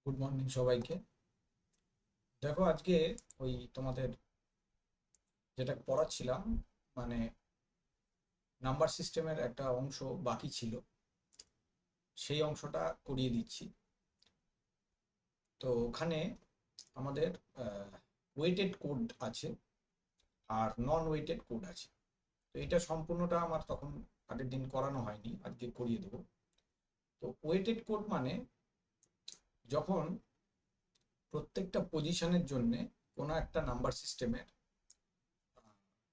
Good morning সবাইকে। দেখো আজকে ওই তোমাদের যেটা পড়াচ্ছিলাম, মানে নাম্বার সিস্টেমের একটা অংশ বাকি ছিল, সেই অংশটা করিয়ে দিচ্ছি। তো ওখানে আমাদের ওয়েটেড কোড আছে আর নন ওয়েটেড কোড আছে। তো এটা সম্পূর্ণটা আমার তখন আগের দিন করানো হয়নি, আজকে করিয়ে দেবো। তো ওয়েটেড কোড মানে যখন প্রত্যেকটা পজিশনের জন্য কোনো একটা নাম্বার সিস্টেমের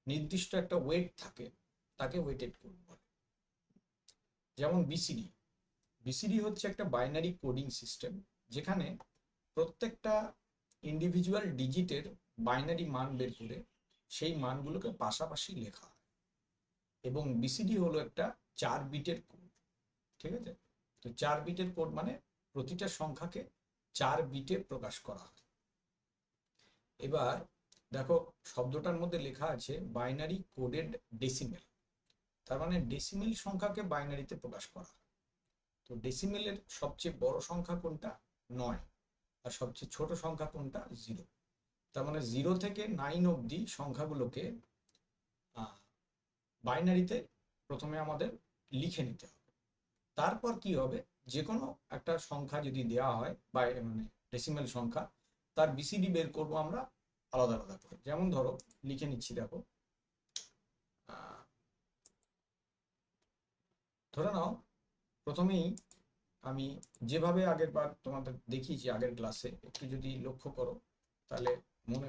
নির্দিষ্ট একটা ওয়েট থাকে, তাকে ওয়েটেড কোড বলে। যেমন বিসিডি। বিসিডি হচ্ছে একটা বাইনারি কোডিং সিস্টেম, যেখানে প্রত্যেকটা ইন্ডিভিজুয়াল ডিজিটের বাইনারি মান বের করে সেই মানগুলোকে পাশাপাশি লেখা হয়। এবং বিসিডি হলো একটা 4 বিটের কোড। ঠিক আছে? তো 4 বিটের কোড মানে প্রতিটা সংখ্যাকে 4 বিটে প্রকাশ করা হয়। এবার দেখো, শব্দটার মধ্যে লেখা আছে বাইনারি কোডেড ডেসিমেল। তার মানে ডেসিমেল সংখ্যাকে বাইনারিতে প্রকাশ করা হয়। তো ডেসিমেলের সবচেয়ে বড় সংখ্যা কোনটা? 9। আর সবচেয়ে ছোট সংখ্যা কোনটা? 0। তার মানে 0 থেকে 9 অবধি সংখ্যাগুলোকে বাইনারিতে প্রথমে আমাদের লিখে নিতে হবে। তারপর কি হবে, যে কোনো একটা সংখ্যা যদি দেওয়া হয় বা মানে ডেসিমেল সংখ্যা, তার বিসিডি বের করবো আমরা আলাদা আলাদা করে। যেমন ধরো, লিখে নিচ্ছি, দেখো। ধরে নাও, প্রথমেই আমি যেভাবে আগের বার তোমাদের দেখিয়েছি আগের ক্লাসে, একটু যদি লক্ষ্য করো তাহলে মনে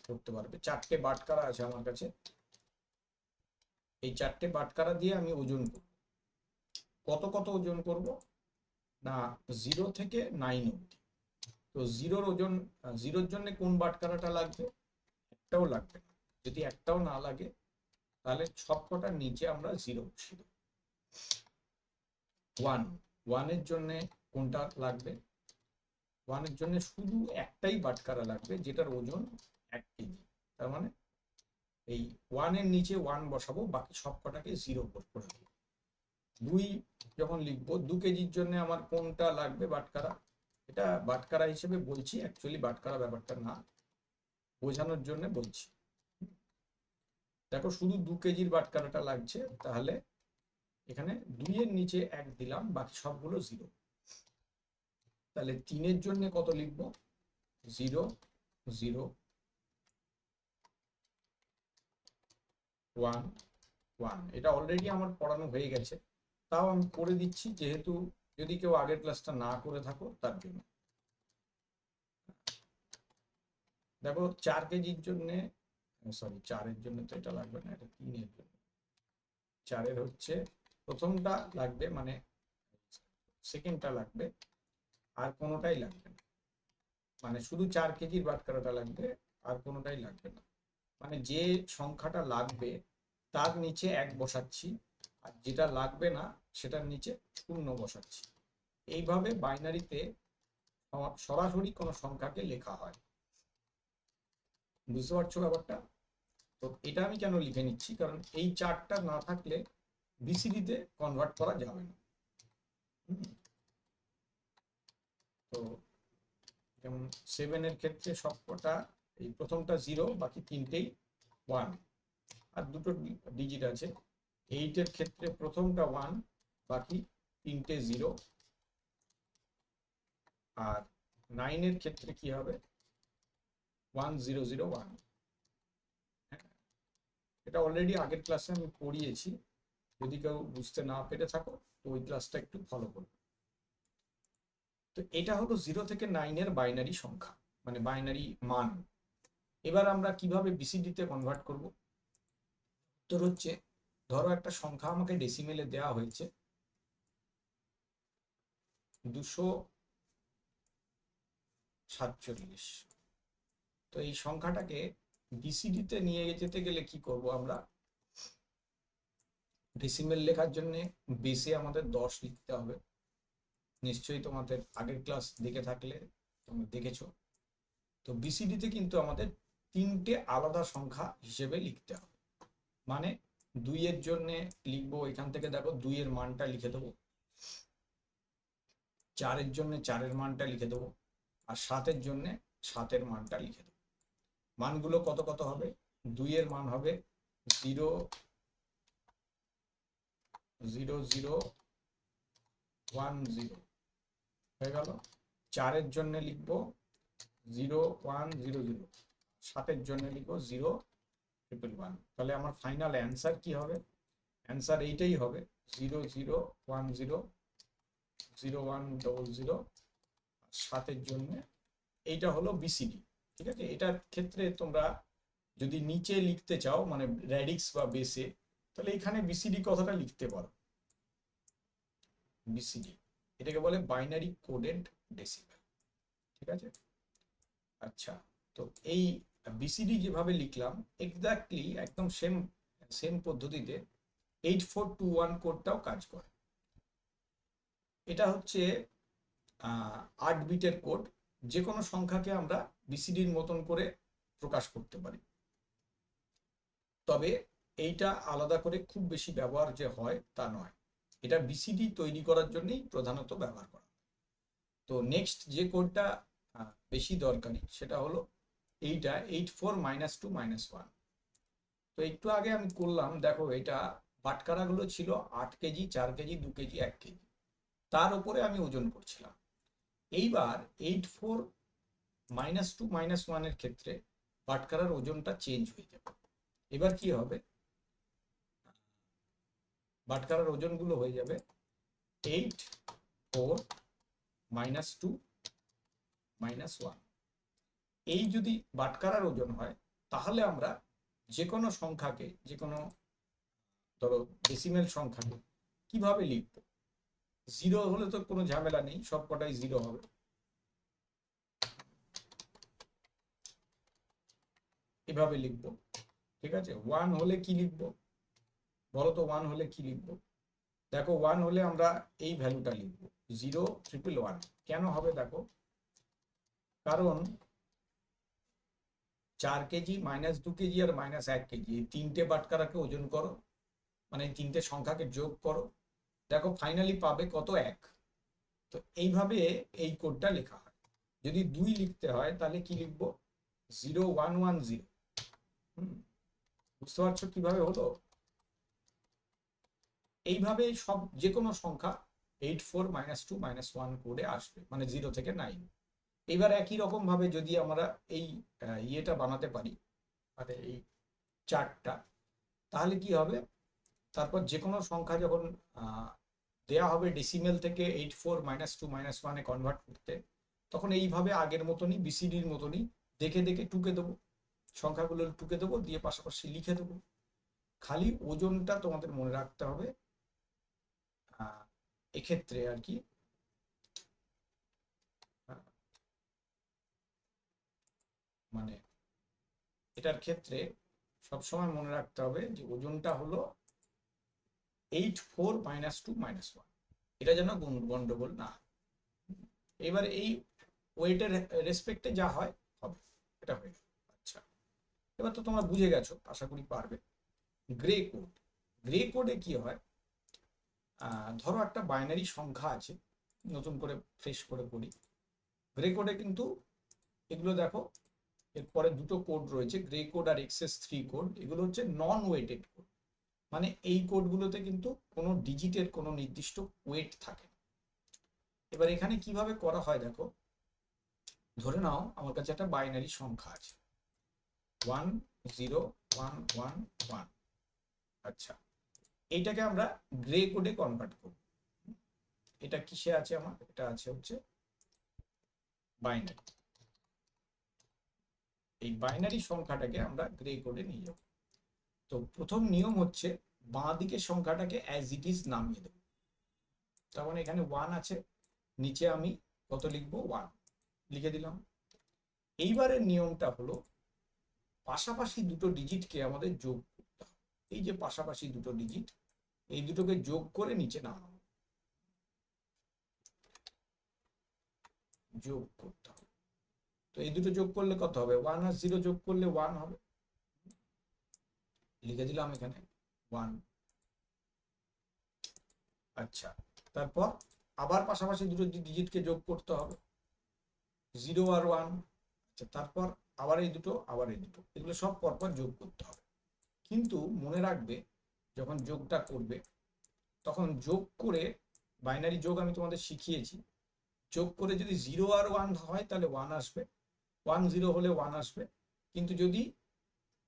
করতে পারবে। 4টে বাটখারা আছে আমার কাছে। এই 4টে বাটখারা দিয়ে আমি ওজন করব। কত কত ওজন করব? না, 0 থেকে 9 অবধি। তো জিরোর ওজন, জিরোর জন্য কোন বাটখারাটা লাগবে? একটাও লাগবে না। যদি একটাও না লাগে, তাহলে সবকটার নিচে আমরা 0 বসিয়ে দেবো। 1, 1-এর জন্য কোনটা লাগবে? 1-এর জন্য শুধু একটাই বাটখারা লাগবে, যেটার ওজন 1 কেজি। তার মানে এই 1-এর নিচে 1 বসাবো, বাকি সব কটাকে 0 করে দেবো। 2 যখন লিখবো, 2 কেজির জন্য আমার কোনটা লাগবে বাটখারা? এটা বাটখারা হিসেবে বলছি, অ্যাকচুয়ালি বাটখারা ব্যাপারটা না, বোঝানোর জন্য বলছি। দেখো, শুধু 2 কেজির বাটখারাটা লাগছে, তাহলে এখানে 2-এর নিচে 1 দিলাম, বাকি সবগুলো 0। তাহলে 3-এর জন্য কত লিখবো? 0, 0, 1, 1। এটা অলরেডি আমার পড়ানো হয়ে গেছে, তাও আমি করে দিচ্ছি, যেহেতু যদি কেউ আগের ক্লাসটা না করে থাকো তার জন্য। দেখো, 4 কেজির জন্য, সরি, 4-এর জন্য তো এটা লাগবে না, এটা 3-এর জন্য। 4-এর হচ্ছে প্রথমটা লাগবে, মানে সেকেন্ডটা লাগবে, আর কোনোটাই লাগবে না। মানে শুধু 4 কেজির বাটখারাটা লাগবে, আর কোনোটাই লাগবে না। মানে যে সংখ্যাটা লাগবে তার নিচে 1 বসাচ্ছি, আর যেটা লাগবে না সেটার নিচে 0 বসাচ্ছি। এইভাবে বাইনারিতে সরাসরি কোনো সংখ্যাকে লেখা হয়। বুঝতে পারছো ব্যাপারটা? তো এটা আমি কেন লিখে নিচ্ছি, কারণ এই 4টা না থাকলে বিসিডিতে কনভার্ট করা যাবে না। তো যেমন 7-এর ক্ষেত্রে সবকটা, এই প্রথমটা 0, বাকি 3টেই 1, আর দুটো ডিজিট আছে। 8-এর ক্ষেত্রে প্রথমটা 1, বাকি 3টে 0। আর 9-এর ক্ষেত্রে কি হবে? 1, 0, 0, 1। এটা অলরেডি আগের ক্লাসে আমি পড়িয়েছি, যদি কেউ বুঝতে না পেরে থাকো তো ওই ক্লাসটা একটু ফলো করবে। তো এটা হলো 0 থেকে 9-এর বাইনারি সংখ্যা, মানে বাইনারি মান। এবার আমরা কিভাবে বিসিডিতে কনভার্ট করব? উত্তর হচ্ছে, ধরো একটা সংখ্যা আমাকে ডেসিমেলে দেওয়া হয়েছে 247। তো এই সংখ্যাটাকে বিসিডিতে নিয়ে যেতে গেলে কি করব আমরা? ডেসিমেল লেখার জন্য বেসে আমাদের 10 লিখতে হবে। নিশ্চয়ই তোমাদের আগের ক্লাস দেখে থাকলে তোমরা দেখেছো। তো বিসিডিতে কিন্তু আমাদের 3টে আলাদা সংখ্যা হিসেবে লিখতে হবে। মানে 2-এর জন্য লিখবো, এখান থেকে দেখো 2-এর মানটা লিখে দেবো 4-এর জন্য 4-এর মানটা লিখে দেবো, আর 7-এর জন্য 7-এর মানটা লিখে দেবো। মানগুলো কত কত হবে? 2-এর মান হবে 0 0 0 1 0 হয়ে গেল। 4-এর জন্য লিখবো 0 1 0 0, 7-এর জন্য লিখবো 0 1 1 1। তাহলে আমার ফাইনাল অ্যান্সার কি হবে? অ্যান্সার এইটাই হবে 0 0 1 0 0 1 0 0, 7-এর জন্য এইটা হলো বিসিডি। ঠিক আছে, এটার ক্ষেত্রে তোমরা যদি নিচে লিখতে চাও মানে র্যাডিক্স বা বেসে, তাহলে এখানে বিসিডি কথাটা লিখতে পারো। বিসিডি এটাকে বলে বাইনারি কোডেড ডেসিমেল। ঠিক আছে, আচ্ছা, তো এই বিসিডি যেভাবে লিখলাম এক্স্যাক্টলি একদম সেম সেম পদ্ধতিতে 8421 কোডটাও কাজ করে। এটা হচ্ছে 8 বিটের কোড। যে কোনো সংখ্যাকে আমরা বিসিডির মতন করে প্রকাশ করতে পারি, তবে এইটা আলাদা করে খুব বেশি ব্যবহার যে হয় তা নয়। এটা বিসিডি তৈরি করার জন্যই প্রধানত ব্যবহার করা। তো নেক্সট যে কোডটা বেশি দরকারি সেটা হলো এইটা 84 -2 -1। তো একটু আগে আমি করলাম, দেখো এটা বাটখারাগুলো ছিল 8 কেজি, 4 কেজি, 2 কেজি, 1 কেজি, তার উপরে আমি ওজন করছিলাম। এইবার 84 -2 -1 এর ক্ষেত্রে বাটখারার ওজনটা চেঞ্জ হয়ে যাবে। এবার কি হবে? বাটখারার ওজনগুলো হয়ে যাবে 8 4 -2 -1। এই যদি বাটখারার ওজন হয় তাহলে আমরা যে কোনো সংখ্যাকে, যে কোনো ধরো ডেসিমেল সংখ্যাকে কিভাবে লিখব? 0 হলে তো কোনো ঝামেলা নেই, সব কটাই 0 হবে। এভাবে লিখব। ঠিক আছে, 1 হলে কি লিখব বলো তো? 1 হলে কি লিখব? দেখো 1 হলে আমরা এই ভ্যালুটা লিখব 0 1 1 1। কেন হবে দেখো, কারণ 4 কেজি, -2 কেজি আর -1 কেজি এই তিনটে বাটখারাকে ওজন করো, মানে এই তিনটে সংখ্যাকে যোগ করো, দেখো ফাইনালি পাবে কত? 1। তো এইভাবে এই কোডটা লেখা হয়। যদি 2 লিখতে হয় তাহলে কি লিখবো? 0 1 1 0। বুঝতে পারছো কিভাবে হলো? এইভাবে সব যে কোনো সংখ্যা 84 -2 -1 কোডে আসবে, মানে 0 থেকে 9। এবার একই রকম ভাবে যদি আমরা এই ইয়েটা বানাতে পারি, মানে এই চার্টটা, তাহলে কি হবে? তারপর যে কোনো সংখ্যা যখন দেয়া হবে ডেসিমেল থেকে 84 -2 -1 এ কনভার্ট করতে, তখন এইভাবে আগের মতনই বিসিডির মতনই দেখে দেখে টুকে দেবো, সংখ্যাগুলো টুকে দেবো, দিয়ে পাশাপাশি লিখে দেবো। খালি ওজনটা তোমাদের মনে রাখতে হবে এক্ষেত্রে আর কি। মানে এটার ক্ষেত্রে সবসময় মনে রাখতে হবে যে ওজনটা হলো 84 -2 -1। এটা যেন গন্ডগোল না। এবার এই ওয়েটের রেসপেক্টে যা হয় হবে, এটা হয়ে গেল। আচ্ছা, এবার তো তোমরা বুঝে গেছো, আশা করি পারবে। গ্রে কোড, গ্রে কোডে কি হয়? ধরো একটা বাইনারি সংখ্যা আছে, নতুন করে ফ্রেশ করে পড়ি। গ্রে কোডে কিন্তু এগুলো দেখো, এরপরে দুটো কোড রয়েছে, গ্রে কোড আর XS3 কোড। এগুলো হচ্ছে নন ওয়েটেড কোড, মানে এই কোডগুলোতে কিন্তু কোনো ডিজিটের কোনো নির্দিষ্ট ওয়েট থাকে। এবার এখানে কিভাবে করা হয় দেখো, ধরে নাও আমার কাছে একটা বাইনারি সংখ্যা আছে 1 0 1 1 1। আচ্ছা, এইটাকে আমরা গ্রে কোডে কনভার্ট করব। এটা কিসে আছে? আমার এটা আছে হচ্ছে বাইনারি। এই বাইনারি সংখ্যাটাকে আমরা গ্রে কোডে নিয়ে যাব। তো প্রথম নিয়ম হচ্ছে বাঁ দিকের সংখ্যাটাকে অ্যাজ ইট ইজ নামিয়ে দেব। তার মানে এখানে 1 আছে, নিচে আমি কত লিখবো? 1 লিখে দিলাম। এইবারের নিয়মটা হলো পাশাপাশি দুটো ডিজিটকে আমাদের যোগ করতে হবে। এই যে পাশাপাশি দুটো ডিজিট, এই দুটোকে যোগ করে নিচে নামাবো, যোগ করতে হবে। তো এই দুটো যোগ করলে কত হবে? 1 আর 0 যোগ করলে 1 হবে, লিখে দিলাম এখানে 1। আচ্ছা, তারপর আবার পাশাপাশি দুটো ডিজিটকে যোগ করতে হবে, 0 আর 1। আচ্ছা, তারপর আবার এই দুটো, আবার এই দুটো, এগুলো সব পরপর যোগ করতে হবে। কিন্তু মনে রাখবে, যখন যোগটা করবে তখন যোগ করে, বাইনারি যোগ আমি তোমাদের শিখিয়েছি, যোগ করে যদি 0 আর 1 হয় তাহলে 1 আসবে, 1 0 হলে 1 আসবে। কিন্তু যদি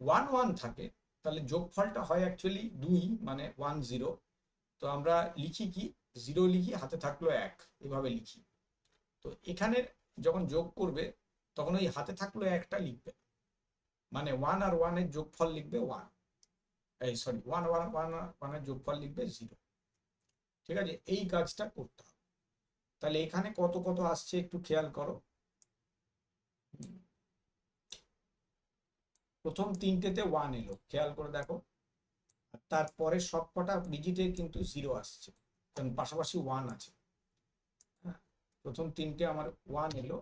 1 1 থাকে তাহলে যোগফলটা হয় অ্যাকচুয়ালি 2, মানে 1 0। তো আমরা লিখি কি, 0 লিখি, হাতে থাকলো 1, এভাবে লিখি। তো এখানে যখন যোগ করবে তখন ওই হাতে থাকলো 1টা লিখবে, মানে 1 আর 1 এর যোগফল লিখবে 1, এই সরি 1 1 1 1 এর যোগফল লিখবে 0। ঠিক আছে, এই কাজটা করতে হবে। তাহলে এখানে কত কত আসছে একটু খেয়াল করো। প্রথম তিনটেতে 1 এলো, খেয়াল করে দেখো। তারপরে সবকটা ডিজিটে কিন্তু 0 আসছে, কারণ পাশাপাশি 1 আছে। হ্যাঁ, প্রথম তিনটে আমার 1 এলো,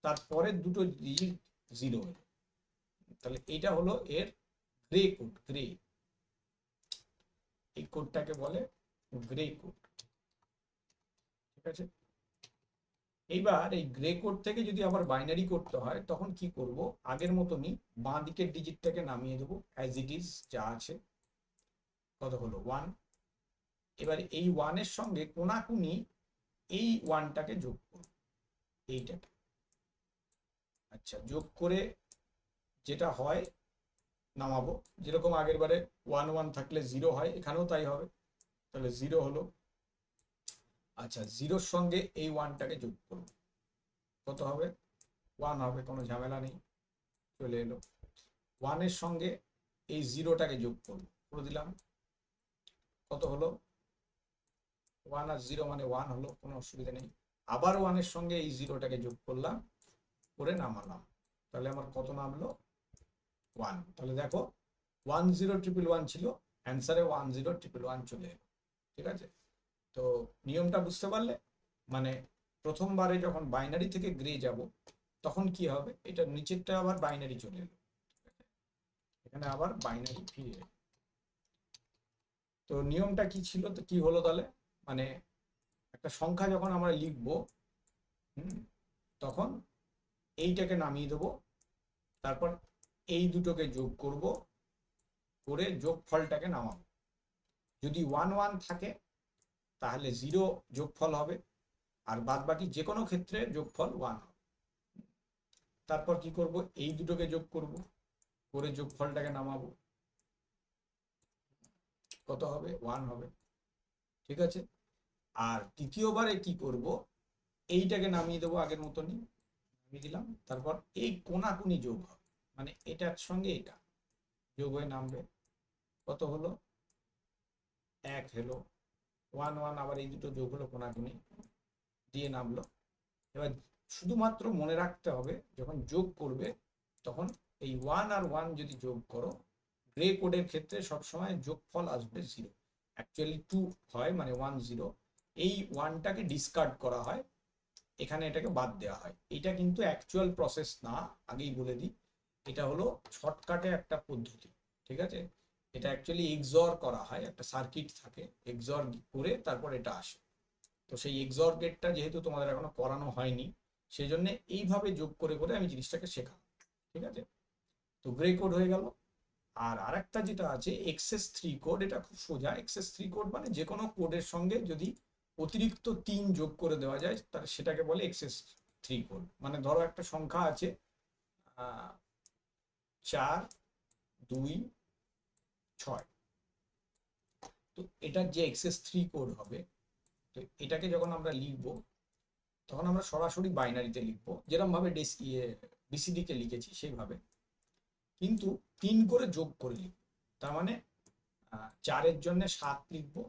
তারপরে দুটো ডিজিট 0 এলো। তাহলে এটা হলো এর গ্রে কোড, গ্রে, এই কোডটাকে বলে গ্রে কোড। ঠিক আছে, এইবার এই গ্রে কোড থেকে যদি আবার বাইনারি করতে হয় তখন কি করব, আগের মতনই বাঁ দিকের ডিজিটটাকে নামিয়ে দেবো অ্যাজ ইট ইজ যা আছে। কত হলো 1। এবার এই 1 এর সঙ্গে কোনাকুনি এই 1টাকে যোগ করব, এইটাকে। আচ্ছা, যোগ করে যেটা হয় নামাবো, যেরকম আগের বারে 1 1 থাকলে 0 হয়, এখানেও তাই হবে। তাহলে 0 হলো। আচ্ছা, 0-র সঙ্গে এই 1টাকে যোগ করব, কত হবে, 1 হবে, কোনো ঝামেলা নেই, চলে এলো। 1 এর সঙ্গে এই 0টাকে যোগ করব, করে দিলাম, কত হলো, 1 আর 0 মানে 1 হলো, কোনো অসুবিধা নেই। আবার 1 এর সঙ্গে এই 0টাকে যোগ করলাম, করে নামালাম, তাহলে আমার কত নামলো, 1। তাহলে দেখো 1 0 1 1 ছিল, অ্যান্সারে 1 0 1 1 চলে এলো। ঠিক আছে, তো নিয়মটা বুঝতে পারলে, মানে প্রথমবারে যখন বাইনারি থেকে গ্রে যাব তখন কি হবে, এটা নিচেরটা আবার বাইনারি চলে এলো, এখানে আবার বাইনারি ফিরে এলো। তো নিয়মটা কি ছিল, তো কি হলো তাহলে, মানে একটা সংখ্যা যখন আমরা লিখবো, তখন এইটাকে নামিয়ে দেবো, তারপর এই দুটোকে যোগ করব, করে যোগফলটাকে নামাবো। যদি 1 1 থাকে তাহলে 0 যোগফল হবে, আর বাদ বাকি যে কোনো ক্ষেত্রে যোগফল 1 হবে। তারপর কি করব, এই দুটোকে যোগ করব, করে যোগফলটাকে নামাবো, কত হবে, 1 হবে। ঠিক আছে, আর তৃতীয়বারে কি করব, এইটাকে নামিয়ে দেবো আগের মতনই, নামিয়ে দিলাম, তারপর এই কোনাকুনি যোগ হবে, মানে এটার সঙ্গে এটা যোগ হয়ে নামবে, কত হলো, 1 হলো। 1 1 আবার এই দুটো যোগ হলো, কোনাকুনি দিয়ে নামলো। এবার শুধুমাত্র মনে রাখতে হবে, যখন যোগ করবে তখন এই 1 আর 1 যদি যোগ করো, গ্রে কোডের ক্ষেত্রে সবসময় যোগফল আসবে 0, অ্যাকচুয়ালি 2 হয়, মানে 1 0। এই 1টাকে ডিসকার্ড করা হয়, এখানে এটাকে বাদ দেওয়া হয়। এটা কিন্তু অ্যাকচুয়াল প্রসেস না, আগেই বলে দিই, এটা হলো শর্টকাটে একটা পদ্ধতি। ঠিক আছে, এটা অ্যাকচুয়ালি এক্সঅর করা হয়, একটা সার্কিট থাকে, এক্সঅর করে তারপর এটা আসে। তো সেই এক্সঅর গেটটা যেহেতু তোমাদের এখনো করানো হয়নি, সেই জন্য এইভাবে যোগ করে করে আমি জিনিসটাকে শেখাবো। ঠিক আছে, তো গ্রে কোড হয়ে গেল। আর আরেকটা যেটা আছে এক্সেস 3 কোড, এটা খুব সোজা। এক্সেস 3 কোড মানে যে কোনো কোডের সঙ্গে যদি অতিরিক্ত 3 যোগ করে দেওয়া যায় তাহলে সেটাকে বলে এক্সেস 3 কোড। মানে ধরো একটা সংখ্যা আছে 4 2 6, তো এটার যে এক্সেস 3 কোড হবে, তো এটাকে যখন আমরা লিখবো তখন আমরা সরাসরি বাইনারিতে লিখবো, যেরকম ভাবে বিসিডি কে লিখেছি সেইভাবে, কিন্তু 3 করে যোগ করে লিখবো। তার মানে 4-এর জন্য 7 লিখবো,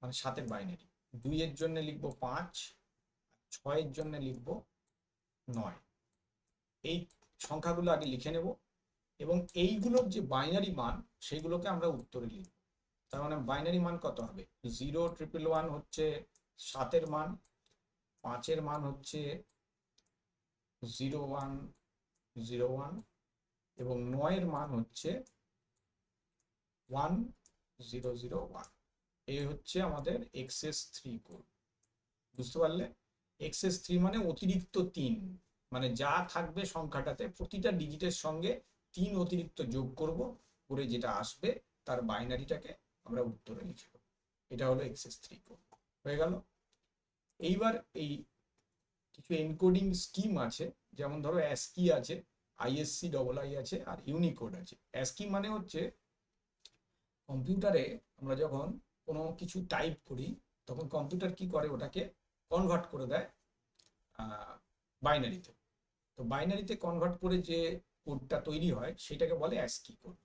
মানে 7-এর বাইনারি। 2-এর জন্য লিখবো 5, 6-এর জন্য লিখবো 9। এই সংখ্যাগুলো আগে লিখে নেব, এবং এইগুলোর যে বাইনারি মান সেইগুলোকে আমরা উত্তরে লিখব। তার মানে বাইনারি মান কত হবে, 0 1 1 হচ্ছে 7-এর মান, 5-এর মান হচ্ছে 0 1 0 1, এবং 9-এর মান হচ্ছে 1 0 0 1। এই হচ্ছে আমাদের এক্সেস 3 কোড। বুঝতে পারলে? XS3 মানে অতিরিক্ত 3, মানে যা থাকবে সংখ্যাটাতে প্রতিটা ডিজিটের সঙ্গে 3 অতিরিক্ত যোগ করব, করে যেটা আসবে তার বাইনারিটাকে আমরা উত্তরে লিখে দেবো। এটা হলো XS3 কোড। হয়ে গেল। এইবার এই কিছু এনকোডিং স্কিম আছে, যেমন ধরো অ্যাসকি আছে, ISC আছে, আর ইউনিকোড আছে। অ্যাসকি মানে হচ্ছে কম্পিউটারে আমরা যখন কোনো কিছু টাইপ করি তখন কম্পিউটার কি করে, ওটাকে কনভার্ট করে দেয় বাইনারিতে। তো বাইনারিতে কনভার্ট করে যে কোডটা তৈরি হয় সেটাকে বলে অ্যাসকি কোড।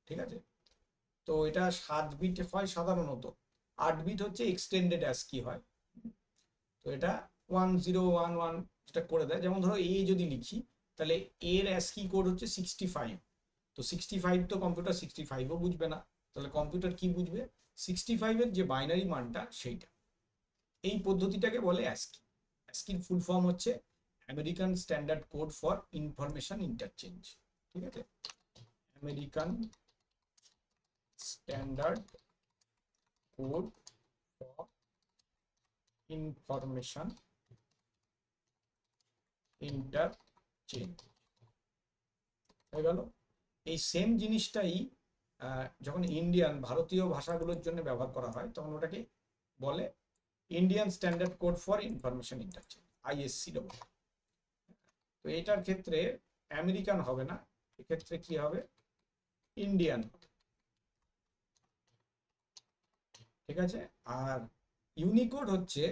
ঠিক আছে? তো এটা 7 বিট হয় সাধারণত, 8 বিট হচ্ছে এক্সটেন্ডেড অ্যাসকি হয়। তো এটা 1011 যেটা করে দেয়, যেমন ধরো এ যদি লিখি তাহলে এর অ্যাসকি কোড হচ্ছে 65। তো 65 তো কম্পিউটার 65ও বুঝবে না, তাহলে কম্পিউটার কি বুঝবে? 65-এর যে বাইনারি মানটা সেইটা। এই পদ্ধতিটাকে বলে অ্যাসকি। অ্যাসকির ফুল ফর্ম হচ্ছে American standard code for information interchange. ঠিক আছে? American standard code for information interchange. হয়ে গেল। এই সেম জিনিসটাই যখন ভারতীয় ভাষাগুলোর জন্য ব্যবহার করা হয় তখন ওটাকে বলে Indian standard code for information interchange, ISC। তো এটার ক্ষেত্রে আমেরিকান হবে না, এক্ষেত্রে কি হবে? ইন্ডিয়ান। ঠিক আছে? আর ইউনিকোড হচ্ছে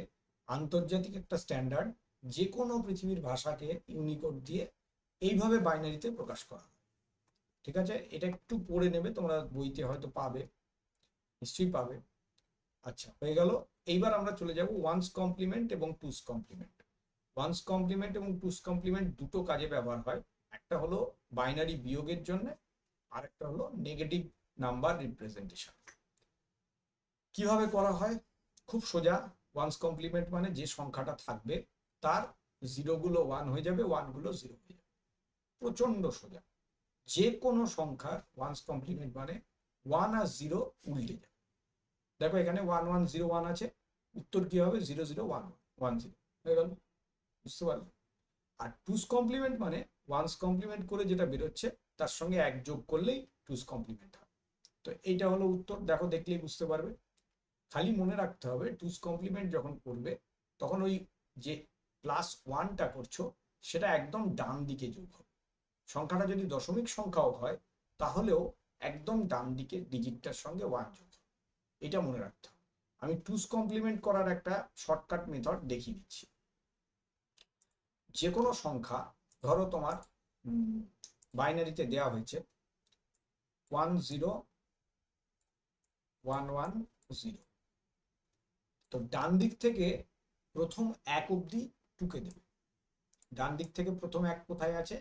আন্তর্জাতিক একটা স্ট্যান্ডার্ড, যে কোনো পৃথিবীর ভাষাকে ইউনিকোড দিয়ে এইভাবে বাইনারিতে প্রকাশ করা। ঠিক আছে? এটা একটু পড়ে নেবে, তোমরা বইতে হয়তো পাবে, নিশ্চয়ই পাবে। আচ্ছা, হয়ে গেল। এইবার আমরা চলে যাব ওয়ান্স কমপ্লিমেন্ট এবং টুস কমপ্লিমেন্ট। ওয়ান্স কমপ্লিমেন্ট এবং টুস কমপ্লিমেন্ট দুটো কাজে ব্যবহার হয়। একটা হলো বাইনারি বিয়োগের জন্য, আর একটা হলো নেগেটিভ নাম্বার রিপ্রেজেন্টেশন। কিভাবে করা হয়? খুব সোজা। ওয়ান্স কমপ্লিমেন্ট মানে যে সংখ্যাটা থাকবে তার জিরোগুলো 1 হয়ে যাবে, 1গুলো 0 হয়ে যাবে। প্রচন্ড সোজা। যে কোনো সংখ্যার ওয়ান্স কমপ্লিমেন্ট মানে 1 আর 0 উল্টে যাবে। দেখো এখানে 1101 আছে, উত্তর কি হবে? 001110। হয়ে গেল। বুঝতে পারলে? আর টুস কমপ্লিমেন্ট মানে ওয়ান্স কমপ্লিমেন্ট করে যেটা বেরোচ্ছে তার সঙ্গে 1 যোগ করলেই টুস কমপ্লিমেন্ট হয়। তো এইটা হলো উত্তর। দেখো, দেখলেই বুঝতে পারবে। খালি মনে রাখতে হবে টুস কমপ্লিমেন্ট যখন করবে তখন ওই যে +1টা করছো সেটা একদম ডান দিকে যোগ হবে। সংখ্যাটা যদি দশমিক সংখ্যাও হয় তাহলেও একদম ডান দিকে ডিজিটটার সঙ্গে 1 যোগ হবে। এটা মনে রাখতে হবে। আমি টুস কমপ্লিমেন্ট করার একটা শর্টকাট মেথড দেখিয়ে দিচ্ছি। যে কোনো সংখ্যা, ধরো তোমার বাইনারিতে দেওয়া হয়েছে 10110, তো ডান দিক থেকে প্রথম 1 অবধি টুকে দেবে। ডান দিক থেকে প্রথম 1 কোথায় আছে?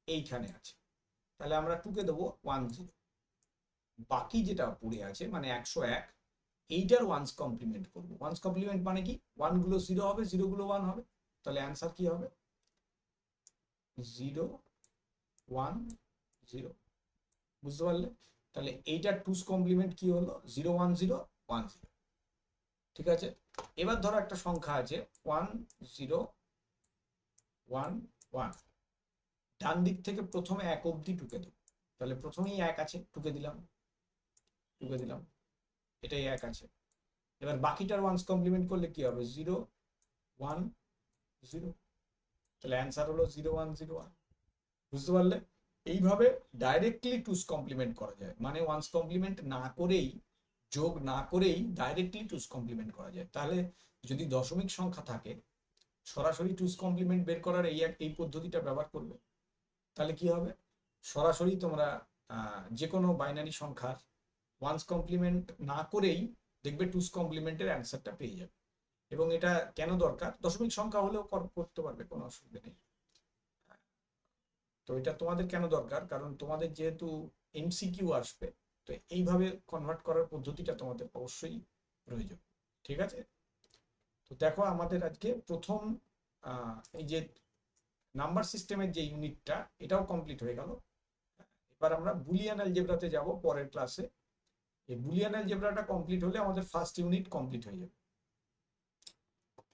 এইখানে আছে। তাহলে আমরা টুকে দেবো 10। বাকি যেটা পড়ে আছে মানে 101, এইটার ওয়ান্স কমপ্লিমেন্ট করবো। ওয়ান্স কমপ্লিমেন্ট মানে কি? 1 গুলো 0 হবে, 0 গুলো 1 হবে। তাহলে অ্যান্সার কি হবে? 010। বুঝতে পারলে? তাহলে এইটার টুস কমপ্লিমেন্ট কি হলো? 01010। ঠিক আছে? এবার ধরো একটা সংখ্যা আছে 1011, ডান দিক থেকে প্রথমে 1 অবধি টুকে দেবো। তাহলে প্রথমেই 1 আছে, টুকে দিলাম, টুকে দিলাম, এটাই 1 আছে। এবার বাকিটার ওয়ান্স কমপ্লিমেন্ট করলে কি হবে? 010। তাহলে অ্যান্সার হলো 0101। বুঝতে পারলে? এইভাবে ডাইরেক্টলি টুস কমপ্লিমেন্ট করা যায়, মানে ওয়ান্স কমপ্লিমেন্ট না করেই, যোগ না করেই ডাইরেক্টলি টুস কমপ্লিমেন্ট করা যায়। তাহলে যদি দশমিক সংখ্যা থাকে সরাসরি টুস কমপ্লিমেন্ট বের করার এই পদ্ধতিটা ব্যবহার করবে। তাহলে কি হবে? সরাসরি তোমরা যে কোনো বাইনারি সংখ্যার ওয়ান্স কমপ্লিমেন্ট না করেই দেখবে টুস কমপ্লিমেন্টের অ্যান্সারটা পেয়ে যাবে। এবং এটা কেন দরকার? দশমিক সংখ্যা হলেও করতে পারবে, কোনো অসুবিধা নেই। তো এটা তোমাদের কেন দরকার? কারণ তোমাদের যেহেতু MCQ আসবে, তো এইভাবে কনভার্ট করার পদ্ধতিটা তোমাদের অবশ্যই প্রয়োজন। ঠিক আছে? তো দেখো, আমাদের আজকে প্রথম এই যে নাম্বার সিস্টেমের যে ইউনিটটা, এটাও কমপ্লিট হয়ে গেল। এবার আমরা বুলিয়ান অ্যালজেব্রাতে যাব পরের ক্লাসে। এই বুলিয়ান অ্যালজেব্রাটা কমপ্লিট হলে আমাদের ফার্স্ট ইউনিট কমপ্লিট হয়ে যাবে।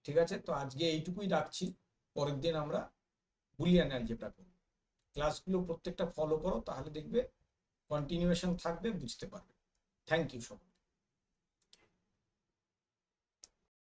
ঠিক আছে, তো আজকে এইটুকুই রাখছি, পরের দিন আমরা বুলিয়ান অ্যালজেব্রা করব। ক্লাসগুলো প্রত্যেকটা ফলো করো, তাহলে দেখবে কন্টিনিউয়েশন থাকবে, বুঝতে পারবে। থ্যাংক ইউ সবাই।